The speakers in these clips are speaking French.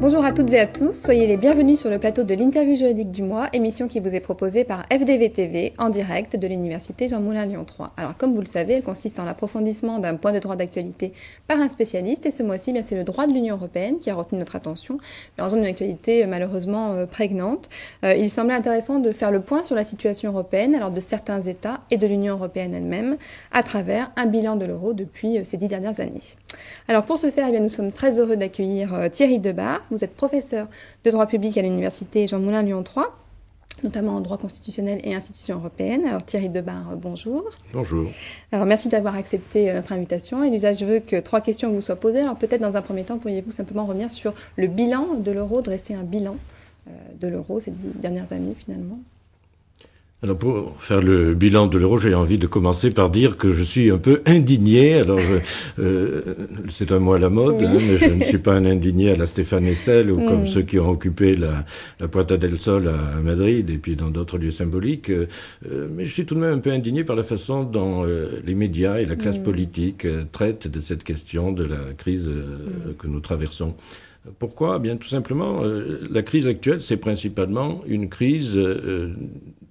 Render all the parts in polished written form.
Bonjour à toutes et à tous, soyez les bienvenus sur le plateau de l'interview juridique du mois, émission qui vous est proposée par FDV TV en direct de l'université Jean Moulin Lyon 3. Alors comme vous le savez, elle consiste en l'approfondissement d'un point de droit d'actualité par un spécialiste et ce mois-ci, c'est le droit de l'Union européenne qui a retenu notre attention, en raison d'une actualité malheureusement prégnante. Il semblait intéressant de faire le point sur la situation européenne, alors de certains États et de l'Union européenne elle-même, à travers un bilan de l'euro depuis ces 10 dernières années. Alors pour ce faire, nous sommes très heureux d'accueillir Thierry Debar. Vous êtes professeur de droit public à l'université Jean Moulin Lyon 3, notamment en droit constitutionnel et institutions européennes. Alors Thierry Debar, bonjour. Bonjour. Alors merci d'avoir accepté notre invitation. Et l'usage veut que 3 questions vous soient posées. Alors peut-être dans un premier temps, pourriez-vous simplement revenir sur le bilan de l'euro, dresser un bilan de l'euro ces 10 dernières années finalement? Alors pour faire le bilan de l'euro, j'ai envie de commencer par dire que je suis un peu indigné. Alors c'est un mot à la mode, oui. Mais je ne suis pas un indigné à la Stéphane Hessel ou comme ceux qui ont occupé la Puerta del Sol à Madrid et puis dans d'autres lieux symboliques. Mais je suis tout de même un peu indigné par la façon dont les médias et la classe politique traitent de cette question de la crise que nous traversons. Pourquoi ? Bien tout simplement, la crise actuelle, c'est principalement une crise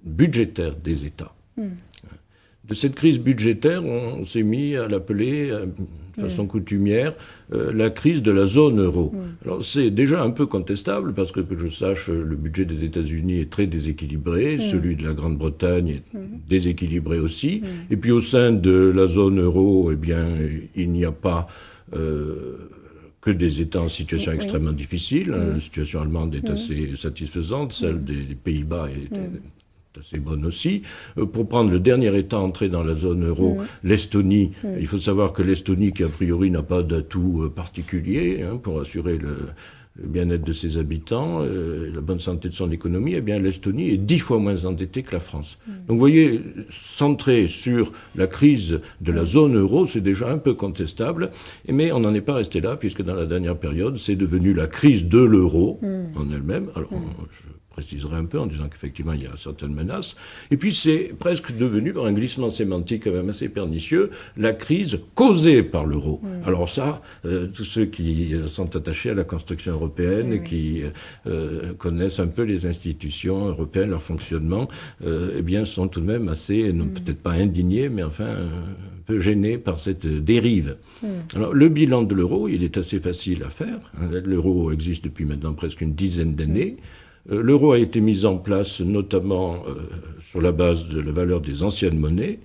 budgétaire des États. De cette crise budgétaire, on s'est mis à l'appeler, de façon coutumière, la crise de la zone euro. Alors c'est déjà un peu contestable, parce que je sache, le budget des États-Unis est très déséquilibré, celui de la Grande-Bretagne est déséquilibré aussi, et puis au sein de la zone euro, il n'y a pas que des États en situation extrêmement difficile. La situation allemande est assez satisfaisante, celle des Pays-Bas est assez bonne aussi. Pour prendre le dernier État entré dans la zone euro, l'Estonie, il faut savoir que l'Estonie, qui a priori n'a pas d'atout particulier pour assurer le bien-être de ses habitants, la bonne santé de son économie, l'Estonie est 10 fois moins endettée que la France. Donc vous voyez, centré sur la crise de la zone euro, c'est déjà un peu contestable, mais on n'en est pas resté là, puisque dans la dernière période, c'est devenu la crise de l'euro en elle-même. Alors, je préciserai un peu en disant qu'effectivement, il y a certaines menaces. Et puis, c'est presque devenu, par un glissement sémantique quand même assez pernicieux, la crise causée par l'euro. Alors ça, tous ceux qui sont attachés à la construction européenne, qui connaissent un peu les institutions européennes, leur fonctionnement, sont tout de même assez, peut-être pas indignés, mais enfin un peu gênés par cette dérive. Alors, le bilan de l'euro, il est assez facile à faire. L'euro existe depuis maintenant presque une dizaine d'années. L'euro a été mis en place notamment sur la base de la valeur des anciennes monnaies,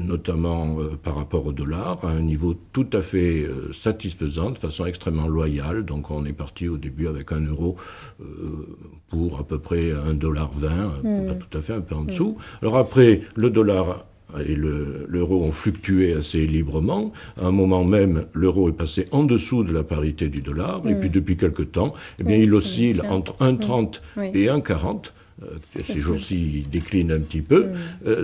notamment par rapport au dollar, à un niveau tout à fait satisfaisant, de façon extrêmement loyale. Donc on est parti au début avec 1 euro pour à peu près $1,20, pas tout à fait, un peu en dessous. Alors après, le dollar et l'euro ont fluctué assez librement. À un moment même, l'euro est passé en dessous de la parité du dollar. Et puis depuis quelque temps, il oscille entre 1,30 et 1,40. Ces jours-ci, il décline un petit peu.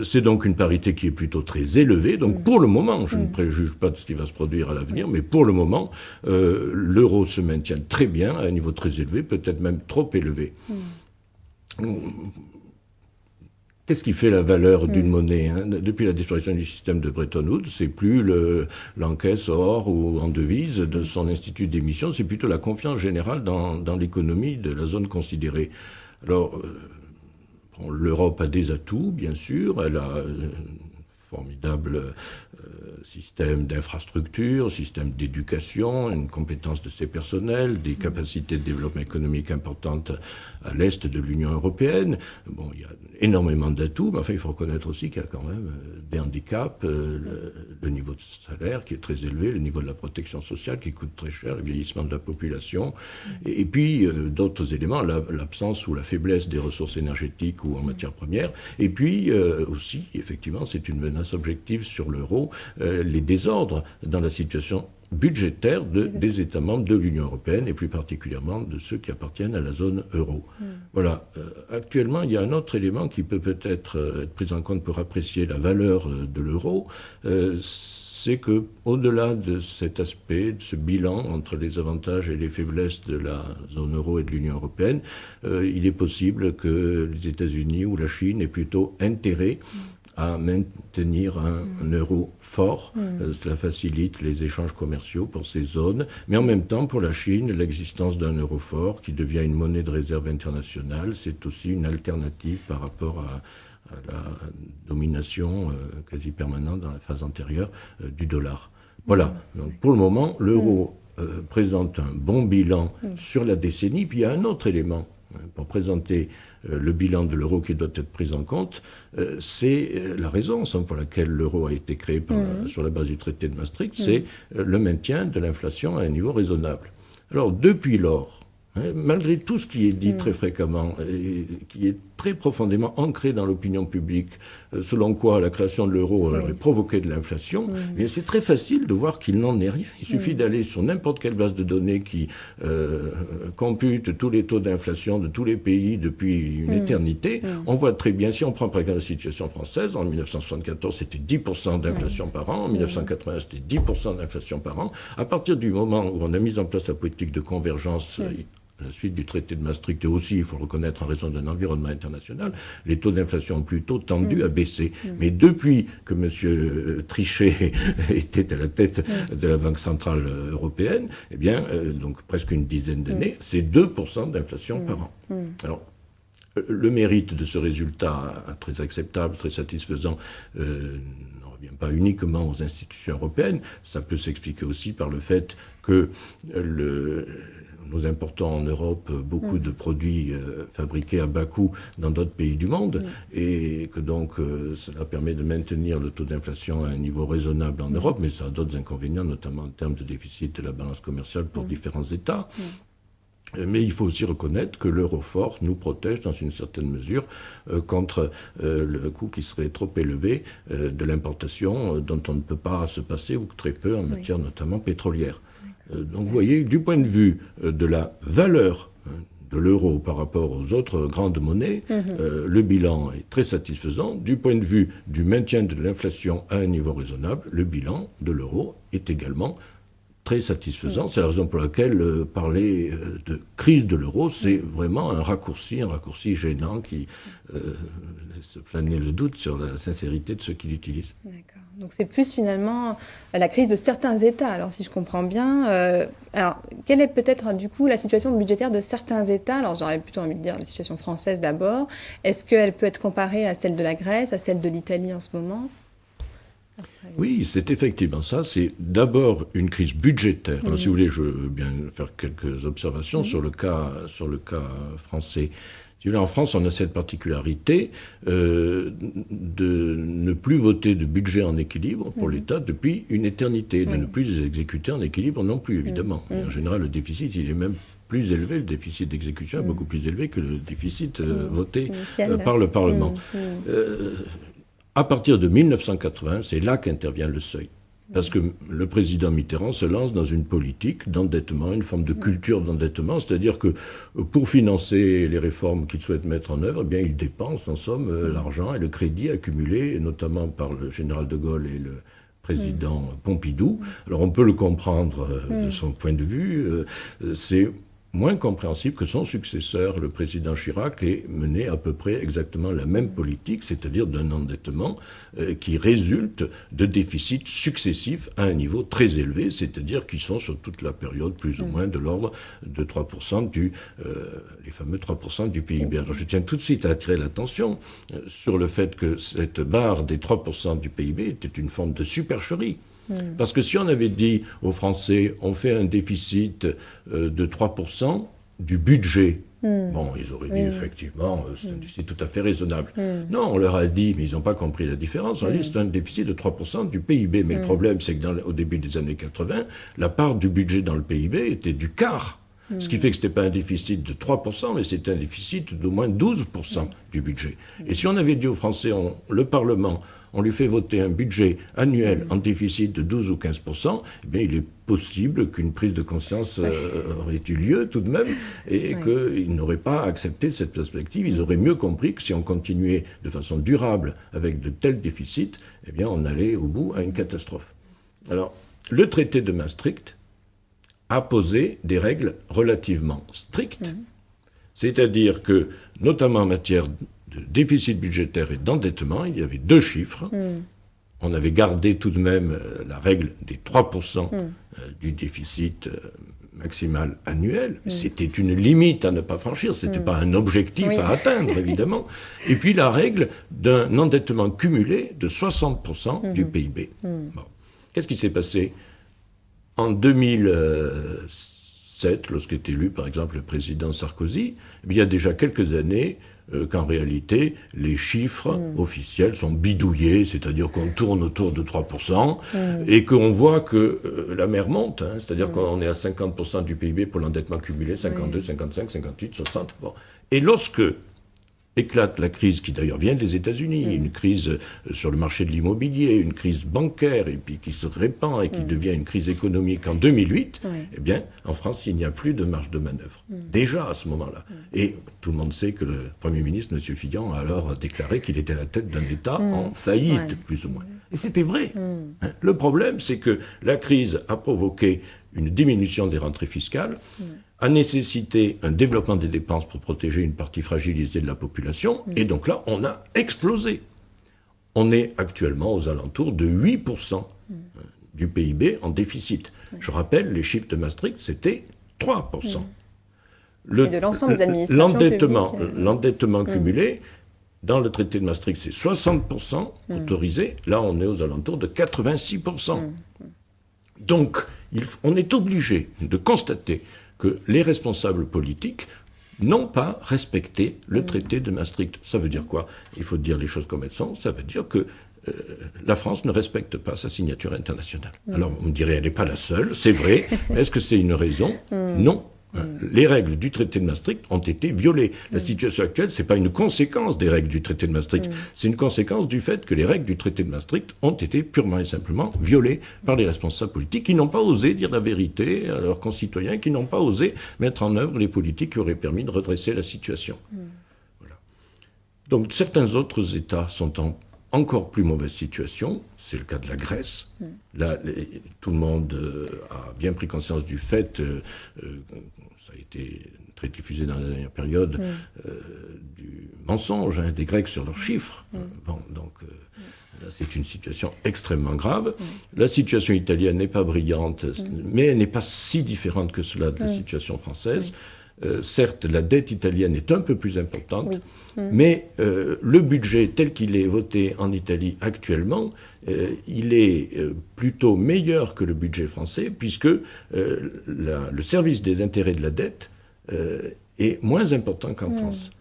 C'est donc une parité qui est plutôt très élevée. Donc pour le moment, je ne préjuge pas de ce qui va se produire à l'avenir, mais pour le moment, l'euro se maintient très bien, à un niveau très élevé, peut-être même trop élevé. Qu'est-ce qui fait la valeur d'une monnaie Depuis la disparition du système de Bretton Woods, c'est plus l'encaisse or ou en devise de son institut d'émission, c'est plutôt la confiance générale dans l'économie de la zone considérée. Alors, l'Europe a des atouts, bien sûr, elle a formidable système d'infrastructure, système d'éducation, une compétence de ses personnels, des capacités de développement économique importantes à l'est de l'Union européenne. Bon, il y a énormément d'atouts, mais enfin, il faut reconnaître aussi qu'il y a quand même des handicaps, le niveau de salaire qui est très élevé, le niveau de la protection sociale qui coûte très cher, le vieillissement de la population, et puis d'autres éléments, l'absence ou la faiblesse des ressources énergétiques ou en matière première, et puis aussi, effectivement, c'est une menace objective sur l'euro, les désordres dans la situation budgétaire des États membres de l'Union européenne et plus particulièrement de ceux qui appartiennent à la zone euro. Voilà. Actuellement, il y a un autre élément qui peut peut-être être pris en compte pour apprécier la valeur de l'euro. C'est que, au-delà de cet aspect, de ce bilan entre les avantages et les faiblesses de la zone euro et de l'Union européenne, il est possible que les États-Unis ou la Chine aient plutôt intérêt à maintenir un euro fort. Cela facilite les échanges commerciaux pour ces zones. Mais en même temps, pour la Chine, l'existence d'un euro fort qui devient une monnaie de réserve internationale, c'est aussi une alternative par rapport à la domination quasi permanente dans la phase antérieure du dollar. Voilà. Donc, pour le moment, l'euro présente un bon bilan sur la décennie. Puis il y a un autre élément pour présenter le bilan de l'euro qui doit être pris en compte, c'est la raison pour laquelle l'euro a été créé sur la base du traité de Maastricht, c'est le maintien de l'inflation à un niveau raisonnable. Alors depuis lors, malgré tout ce qui est dit très fréquemment, et qui est très profondément ancré dans l'opinion publique, selon quoi la création de l'euro aurait provoqué de l'inflation, mais c'est très facile de voir qu'il n'en est rien. Il suffit d'aller sur n'importe quelle base de données qui compute tous les taux d'inflation de tous les pays depuis une éternité. On voit très bien, si on prend par exemple la situation française, en 1974 c'était 10% d'inflation par an, en 1980 c'était 10% d'inflation par an. À partir du moment où on a mis en place la politique de convergence, à la suite du traité de Maastricht, et aussi, il faut le reconnaître, en raison d'un environnement international, les taux d'inflation ont plutôt tendu à baisser. Mais depuis que M. Trichet était à la tête de la Banque centrale européenne, eh bien, donc presque une dizaine d'années, c'est 2% d'inflation par an. Alors, le mérite de ce résultat très acceptable, très satisfaisant, ne revient pas uniquement aux institutions européennes, ça peut s'expliquer aussi par le fait que nous importons en Europe beaucoup de produits fabriqués à bas coût dans d'autres pays du monde et que donc cela permet de maintenir le taux d'inflation à un niveau raisonnable en Europe, mais ça a d'autres inconvénients, notamment en termes de déficit de la balance commerciale pour différents États. Mais il faut aussi reconnaître que l'euro fort nous protège dans une certaine mesure contre le coût qui serait trop élevé de l'importation dont on ne peut pas se passer ou très peu en matière notamment pétrolière. Donc vous voyez, du point de vue de la valeur de l'euro par rapport aux autres grandes monnaies, le bilan est très satisfaisant. Du point de vue du maintien de l'inflation à un niveau raisonnable, le bilan de l'euro est également très satisfaisant. C'est la raison pour laquelle parler de crise de l'euro, c'est vraiment un raccourci gênant qui laisse planer le doute sur la sincérité de ceux qui l'utilisent. D'accord. Donc c'est plus finalement la crise de certains États, alors si je comprends bien. Alors, quelle est peut-être du coup la situation budgétaire de certains États? Alors j'aurais plutôt envie de dire la situation française d'abord. Est-ce qu'elle peut être comparée à celle de la Grèce, à celle de l'Italie en ce moment? Oui, c'est effectivement ça. C'est d'abord une crise budgétaire. Alors, si vous voulez, je veux bien faire quelques observations sur le cas français. Si vous voulez, en France, on a cette particularité de ne plus voter de budget en équilibre pour l'État depuis une éternité, de ne plus les exécuter en équilibre non plus, évidemment. Et en général, le déficit, il est même plus élevé, le déficit d'exécution est beaucoup plus élevé que le déficit voté par le Parlement. À partir de 1980, c'est là qu'intervient le seuil. Parce que le président Mitterrand se lance dans une politique d'endettement, une forme de culture d'endettement, c'est-à-dire que pour financer les réformes qu'il souhaite mettre en œuvre, eh bien, il dépense en somme l'argent et le crédit accumulé, notamment par le général de Gaulle et le président Pompidou. Alors on peut le comprendre de son point de vue, c'est moins compréhensible que son successeur, le président Chirac, ait mené à peu près exactement la même politique, c'est-à-dire d'un endettement qui résulte de déficits successifs à un niveau très élevé, c'est-à-dire qui sont sur toute la période plus ou moins de l'ordre de 3% les fameux 3% du PIB. Alors je tiens tout de suite à attirer l'attention sur le fait que cette barre des 3% du PIB était une forme de supercherie. Parce que si on avait dit aux Français, on fait un déficit de 3% du budget, bon, ils auraient dit effectivement, c'est un déficit tout à fait raisonnable. Non, on leur a dit, mais ils n'ont pas compris la différence, on a dit c'est un déficit de 3% du PIB. Mais le problème, c'est que au début des années 80, la part du budget dans le PIB était du quart. Ce qui fait que ce n'était pas un déficit de 3%, mais c'était un déficit d'au moins 12% du budget. Et si on avait dit aux Français, le Parlement, on lui fait voter un budget annuel en déficit de 12 ou 15%, eh bien, il est possible qu'une prise de conscience aurait eu lieu tout de même et qu'ils n'auraient pas accepté cette perspective. Ils auraient mieux compris que si on continuait de façon durable avec de tels déficits, eh bien, on allait au bout à une catastrophe. Alors, le traité de Maastricht a posé des règles relativement strictes, c'est-à-dire que, notamment en matière de déficit budgétaire et d'endettement, il y avait 2 chiffres. On avait gardé tout de même la règle des 3% du déficit maximal annuel. C'était une limite à ne pas franchir, c'était pas un objectif à atteindre, évidemment. Et puis la règle d'un endettement cumulé de 60% du PIB. Bon. Qu'est-ce qui s'est passé en 2007, lorsqu'est élu, par exemple, le président Sarkozy? Il y a déjà quelques années qu'en réalité, les chiffres officiels sont bidouillés, c'est-à-dire qu'on tourne autour de 3%, et qu'on voit que la mer monte, hein, c'est-à-dire qu'on est à 50% du PIB pour l'endettement cumulé, 52, 55, 58, 60. Bon. Et lorsque éclate la crise qui d'ailleurs vient des États-Unis, une crise sur le marché de l'immobilier, une crise bancaire, et puis qui se répand et qui devient une crise économique en 2008, eh bien, en France, il n'y a plus de marge de manœuvre. Déjà à ce moment-là. Et tout le monde sait que le Premier ministre, M. Fillon, a alors déclaré qu'il était à la tête d'un État en faillite, plus ou moins. Et c'était vrai. Hein. Le problème, c'est que la crise a provoqué une diminution des rentrées fiscales, a nécessité un développement des dépenses pour protéger une partie fragilisée de la population, et donc là, on a explosé. On est actuellement aux alentours de 8% du PIB en déficit. Je rappelle, les chiffres de Maastricht, c'était 3%. Et de l'ensemble des administrations l'endettement cumulé, dans le traité de Maastricht, c'est 60% autorisé. Là, on est aux alentours de 86%. Donc, on est obligé de constater que les responsables politiques n'ont pas respecté le traité de Maastricht. Ça veut dire quoi? Il faut dire les choses comme elles sont. Ça veut dire que la France ne respecte pas sa signature internationale. Alors, on me dirait, elle n'est pas la seule, c'est vrai. Mais est-ce que c'est une raison? Non. Les règles du traité de Maastricht ont été violées. La situation actuelle, c'est pas une conséquence des règles du traité de Maastricht. C'est une conséquence du fait que les règles du traité de Maastricht ont été purement et simplement violées par les responsables politiques qui n'ont pas osé dire la vérité à leurs concitoyens, qui n'ont pas osé mettre en œuvre les politiques qui auraient permis de redresser la situation. Voilà. Donc, certains autres États sont en encore plus mauvaise situation, c'est le cas de la Grèce. Là, tout le monde a bien pris conscience du fait, ça a été très diffusé dans la dernière période, du mensonge des Grecs sur leurs chiffres. Bon, donc là, c'est une situation extrêmement grave. La situation italienne n'est pas brillante, mais elle n'est pas si différente que cela de la situation française. Certes, la dette italienne est un peu plus importante, mais le budget tel qu'il est voté en Italie actuellement, il est plutôt meilleur que le budget français, puisque le service des intérêts de la dette est moins important qu'en France.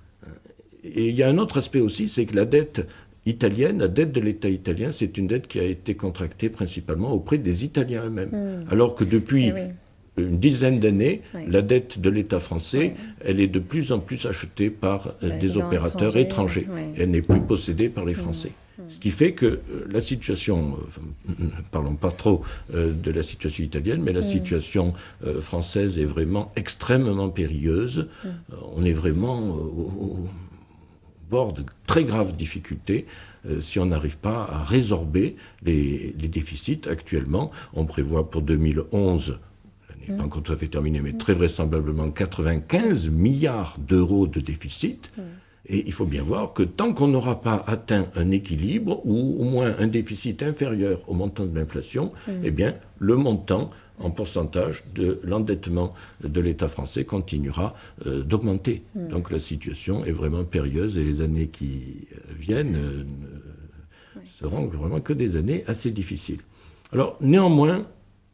Et il y a un autre aspect aussi, c'est que la dette italienne, la dette de l'État italien, c'est une dette qui a été contractée principalement auprès des Italiens eux-mêmes, alors que depuis une dizaine d'années, la dette de l'État français, elle est de plus en plus achetée par des opérateurs étrangers. Elle n'est plus possédée par les Français. Ce qui fait que la situation, parlons pas trop de la situation italienne, mais la situation française est vraiment extrêmement périlleuse. On est vraiment au bord de très graves difficultés si on n'arrive pas à résorber les déficits. Actuellement, on prévoit pour 2011, l'année n'est pas encore tout à fait terminée, mais très vraisemblablement 95 milliards d'euros de déficit. Et il faut bien voir que tant qu'on n'aura pas atteint un équilibre, ou au moins un déficit inférieur au montant de l'inflation, eh bien, le montant en pourcentage de l'endettement de l'État français continuera d'augmenter. Donc la situation est vraiment périlleuse et les années qui viennent seront vraiment que des années assez difficiles. Alors, néanmoins,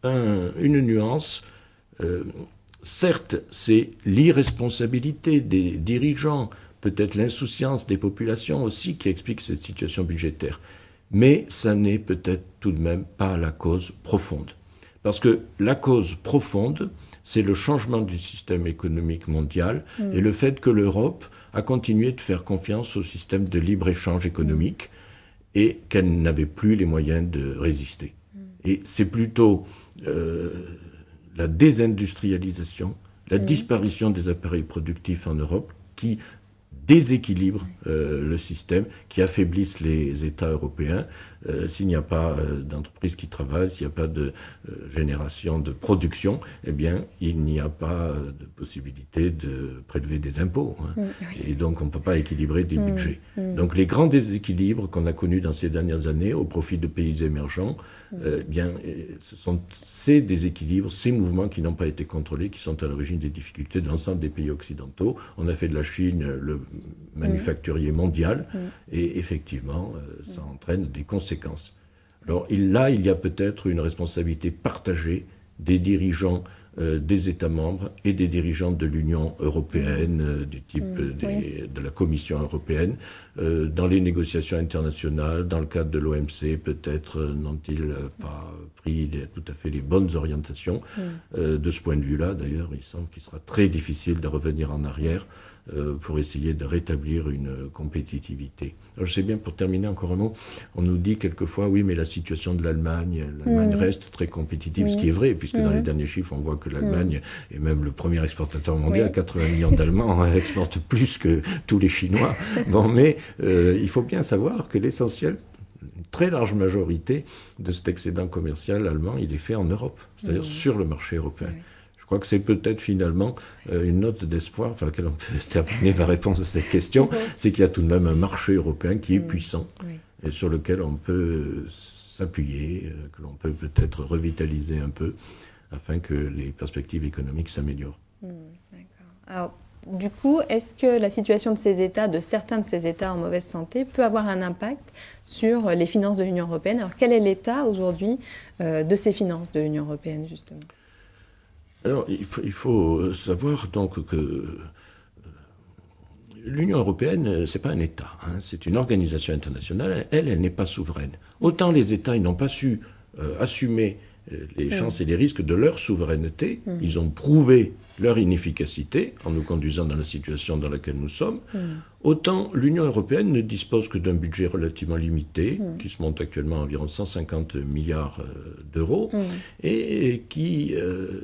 une nuance, certes, c'est l'irresponsabilité des dirigeants, peut-être l'insouciance des populations aussi qui explique cette situation budgétaire. Mais ça n'est peut-être tout de même pas la cause profonde. Parce que la cause profonde, c'est le changement du système économique mondial et le fait que l'Europe a continué de faire confiance au système de libre-échange économique et qu'elle n'avait plus les moyens de résister. Et c'est plutôt la désindustrialisation, la disparition des appareils productifs en Europe qui déséquilibre le système, qui affaiblissent les États européens. s'il n'y a pas d'entreprise qui travaille, s'il n'y a pas de génération de production, eh bien, il n'y a pas de possibilité de prélever des impôts. Hein. Et donc, on ne peut pas équilibrer des budgets. Donc, les grands déséquilibres qu'on a connus dans ces dernières années au profit de pays émergents, ce sont ces déséquilibres, ces mouvements qui n'ont pas été contrôlés, qui sont à l'origine des difficultés de l'ensemble des pays occidentaux. On a fait de la Chine le manufacturier mondial, et effectivement, ça entraîne des conséquences. Alors là, il y a peut-être une responsabilité partagée des dirigeants des États membres et des dirigeants de l'Union européenne, du type de la Commission européenne, dans les négociations internationales, dans le cadre de l'OMC, peut-être n'ont-ils pas pris tout à fait les bonnes orientations. De ce point de vue-là, d'ailleurs, il semble qu'il sera très difficile de revenir en arrière pour essayer de rétablir une compétitivité. Alors, je sais bien, pour terminer encore un mot, on nous dit quelquefois, oui, mais la situation de l'Allemagne reste très compétitive, ce qui est vrai, puisque dans les derniers chiffres, on voit que l'Allemagne est même le premier exportateur mondial, 80 millions d'Allemands exportent plus que tous les Chinois. Bon, mais il faut bien savoir que l'essentiel, une très large majorité de cet excédent commercial allemand, il est fait en Europe, c'est-à-dire sur le marché européen. Je crois que c'est peut-être finalement une note d'espoir par laquelle on peut terminer ma réponse à cette question, c'est qu'il y a tout de même un marché européen qui est puissant et sur lequel on peut s'appuyer, que l'on peut peut-être revitaliser un peu afin que les perspectives économiques s'améliorent. D'accord. Alors, du coup, est-ce que la situation de ces États, de certains de ces États en mauvaise santé, peut avoir un impact sur les finances de l'Union européenne? Alors, quel est l'état aujourd'hui de ces finances de l'Union européenne, justement? Alors, il faut savoir donc que l'Union européenne, c'est pas un État, hein, c'est une organisation internationale. Elle n'est pas souveraine. Autant les États, ils n'ont pas su assumer les chances et les risques de leur souveraineté. Ils ont prouvé leur inefficacité en nous conduisant dans la situation dans laquelle nous sommes. Autant l'Union européenne ne dispose que d'un budget relativement limité, qui se monte actuellement à environ 150 milliards d'euros, et qui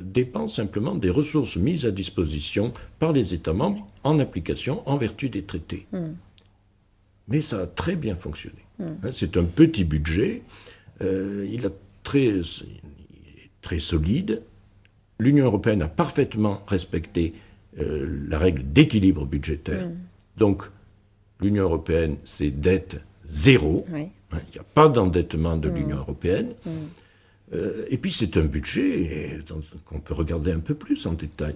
dépend simplement des ressources mises à disposition par les États membres en application, en vertu des traités. Mais ça a très bien fonctionné. C'est un petit budget, il est très solide. L'Union européenne a parfaitement respecté la règle d'équilibre budgétaire. Donc, l'Union européenne, c'est dette zéro. Il n'y a pas d'endettement de l'Union européenne. Et puis, c'est un budget qu'on peut regarder un peu plus en détail.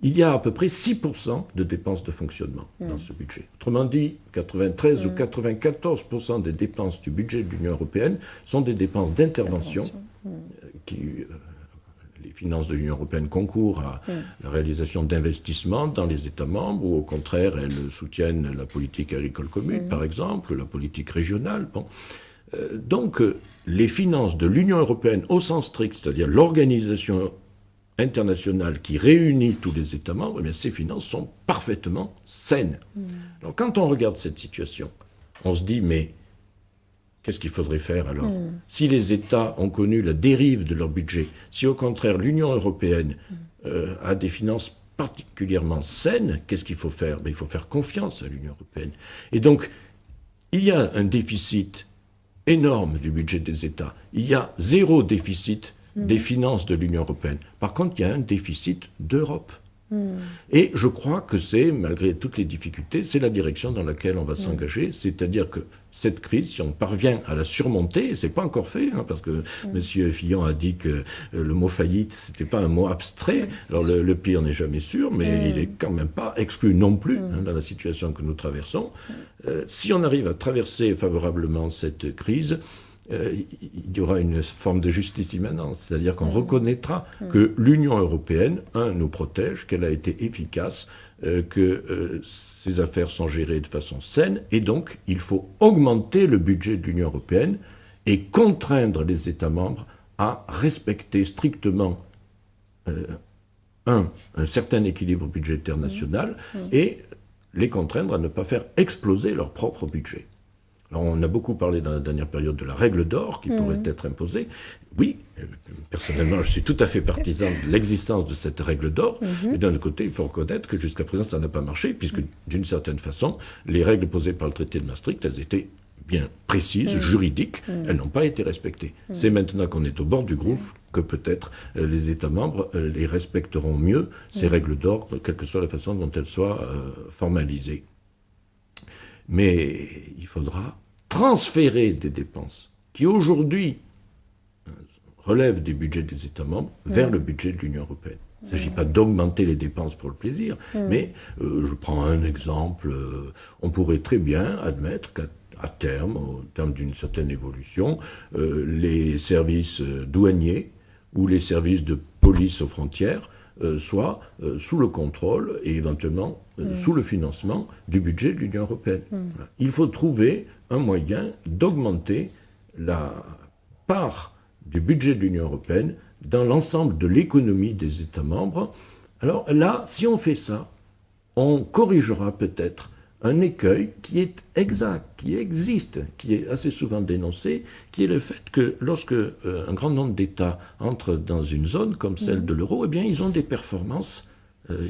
Il y a à peu près 6% de dépenses de fonctionnement dans ce budget. Autrement dit, 93 ou 94% des dépenses du budget de l'Union européenne sont des dépenses d'intervention qui... les finances de l'Union européenne concourent à la réalisation d'investissements dans les États membres, ou au contraire, elles soutiennent la politique agricole commune, par exemple, la politique régionale. Bon. Donc, les finances de l'Union européenne au sens strict, c'est-à-dire l'organisation internationale qui réunit tous les États membres, eh bien, ces finances sont parfaitement saines. Alors, quand on regarde cette situation, on se dit, mais qu'est-ce qu'il faudrait faire alors? Si les États ont connu la dérive de leur budget, si au contraire l'Union européenne a des finances particulièrement saines, qu'est-ce qu'il faut faire? Il faut faire confiance à l'Union européenne. Et donc, il y a un déficit énorme du budget des États. Il y a zéro déficit des finances de l'Union européenne. Par contre, il y a un déficit d'Europe. Et je crois que c'est, malgré toutes les difficultés, c'est la direction dans laquelle on va s'engager, c'est-à-dire que cette crise, si on parvient à la surmonter, et c'est pas encore fait, hein, parce que M. Fillon a dit que le mot faillite, c'était pas un mot abstrait. Alors le pire n'est jamais sûr, mais il est quand même pas exclu non plus dans la situation que nous traversons. Si on arrive à traverser favorablement cette crise, il y aura une forme de justice immanente, c'est-à-dire qu'on reconnaîtra que l'Union européenne, nous protège, qu'elle a été efficace, que ses affaires sont gérées de façon saine, et donc il faut augmenter le budget de l'Union européenne et contraindre les États membres à respecter strictement un certain équilibre budgétaire national et les contraindre à ne pas faire exploser leur propre budget. Alors, on a beaucoup parlé dans la dernière période de la règle d'or qui pourrait être imposée. Oui, personnellement, je suis tout à fait partisan de l'existence de cette règle d'or. Mais d'un autre côté, il faut reconnaître que jusqu'à présent, ça n'a pas marché, puisque d'une certaine façon, les règles posées par le traité de Maastricht, elles étaient bien précises, juridiques, elles n'ont pas été respectées. C'est maintenant qu'on est au bord du gouffre que peut-être les États membres les respecteront mieux, ces règles d'ordre, quelle que soit la façon dont elles soient formalisées. Mais il faudra transférer des dépenses qui aujourd'hui relèvent des budgets des États membres vers le budget de l'Union européenne. Il ne s'agit pas d'augmenter les dépenses pour le plaisir, mais je prends un exemple, on pourrait très bien admettre qu'à terme, au terme d'une certaine évolution, les services douaniers ou les services de police aux frontières soient sous le contrôle et éventuellement sous le financement du budget de l'Union européenne. Voilà. Il faut trouver un moyen d'augmenter la part du budget de l'Union européenne dans l'ensemble de l'économie des États membres. Alors là, si on fait ça, on corrigera peut-être un écueil qui est exact, qui existe, qui est assez souvent dénoncé, qui est le fait que lorsque un grand nombre d'États entrent dans une zone comme celle de l'euro, eh bien, ils ont des performances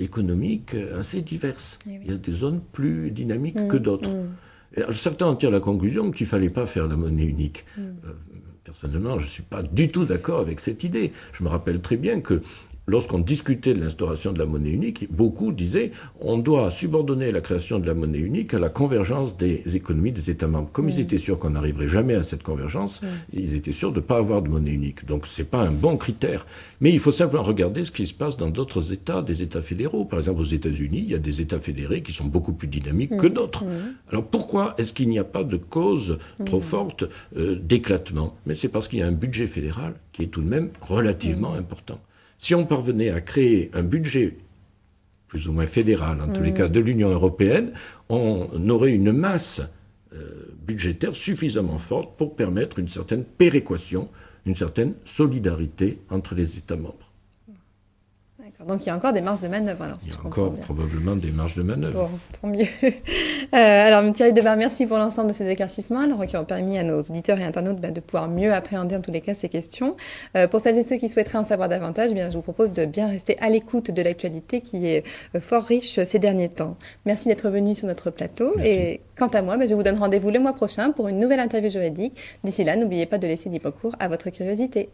économiques assez diverses. Oui. Il y a des zones plus dynamiques que d'autres. Et certains en tirent la conclusion qu'il ne fallait pas faire la monnaie unique. Personnellement, je ne suis pas du tout d'accord avec cette idée. Je me rappelle très bien que lorsqu'on discutait de l'instauration de la monnaie unique, beaucoup disaient on doit subordonner la création de la monnaie unique à la convergence des économies des États membres. Comme ils étaient sûrs qu'on n'arriverait jamais à cette convergence, ils étaient sûrs de ne pas avoir de monnaie unique. Donc ce n'est pas un bon critère. Mais il faut simplement regarder ce qui se passe dans d'autres États, des États fédéraux. Par exemple, aux États-Unis, il y a des États fédérés qui sont beaucoup plus dynamiques que d'autres. Alors pourquoi est-ce qu'il n'y a pas de cause trop forte d'éclatement? Mais c'est parce qu'il y a un budget fédéral qui est tout de même relativement important. Si on parvenait à créer un budget plus ou moins fédéral, en tous les cas de l'Union européenne, on aurait une masse budgétaire suffisamment forte pour permettre une certaine péréquation, une certaine solidarité entre les États membres. D'accord. Donc il y a encore des marges de manœuvre. Alors, si il y a encore probablement des marges de manœuvre. Bon, tant mieux. Alors Thierry Debar, merci pour l'ensemble de ces éclaircissements alors, qui ont permis à nos auditeurs et internautes de pouvoir mieux appréhender en tous les cas ces questions. Pour celles et ceux qui souhaiteraient en savoir davantage, je vous propose de bien rester à l'écoute de l'actualité qui est fort riche ces derniers temps. Merci d'être venu sur notre plateau. Merci. Et quant à moi, je vous donne rendez-vous le mois prochain pour une nouvelle interview juridique. D'ici là, n'oubliez pas de laisser libre cours à votre curiosité.